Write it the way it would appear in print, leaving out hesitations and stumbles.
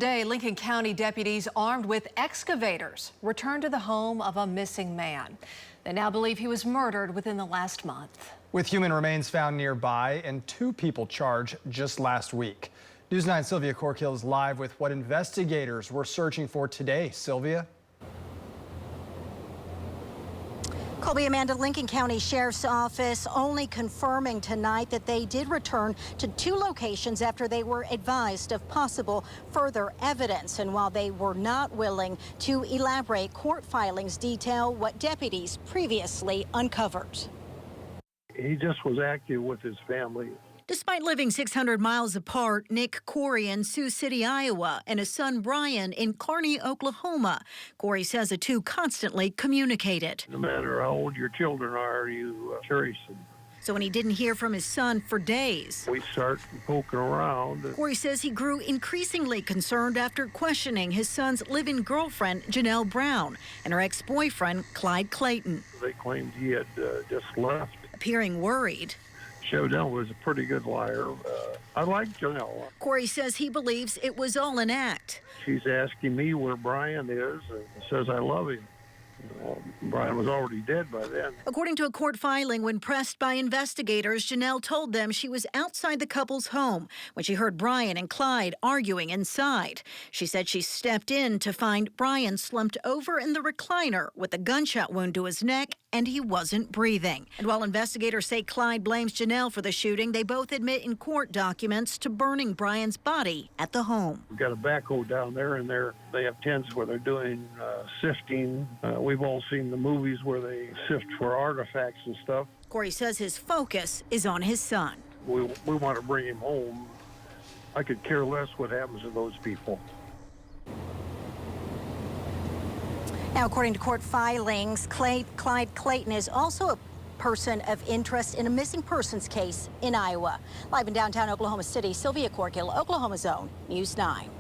Today, Lincoln County deputies armed with excavators returned to the home of a missing man. They now believe he was murdered within the last month. With human remains found nearby and 2 people charged just last week. News 9's Sylvia Corkill is live with what investigators were searching for today. Sylvia? Colby, Amanda, Lincoln County Sheriff's Office only confirming tonight that they did return to 2 locations after they were advised of possible further evidence. And while they were not willing to elaborate, court filings detail what deputies previously uncovered. He just was active with his family. Despite living 600 miles apart, Nick, Corey in Sioux City, Iowa, and his son Brian in Kearney, Oklahoma. Corey says the two constantly communicated. No matter how old your children are, you cherish them. So when he didn't hear from his son for days, We start poking around. Corey says he grew increasingly concerned after questioning his son's live-in girlfriend, Janelle Brown, and her ex-boyfriend, Clyde Clayton. They claimed he had just left. Appearing worried, Janelle was a pretty good liar. I like Janelle. Corey says he believes it was all an act. She's asking me where Brian is and says I love him. Well, Brian was already dead by then. According to a court filing, when pressed by investigators, Janelle told them she was outside the couple's home when she heard Brian and Clyde arguing inside. She said she stepped in to find Brian slumped over in the recliner with a gunshot wound to his neck, and he wasn't breathing. And while investigators say Clyde blames Janelle for the shooting, they both admit in court documents to burning Brian's body at the home. We've got a backhoe down there, and they have tents where they're doing sifting. We've all seen the movies where they sift for artifacts and stuff. Corey says his focus is on his son. We want to bring him home. I could care less what happens to those people. Now, according to court filings, Clyde Clayton is also a person of interest in a missing persons case in Iowa. Live in downtown Oklahoma City, Sylvia Corkill, Oklahoma's Own, News 9.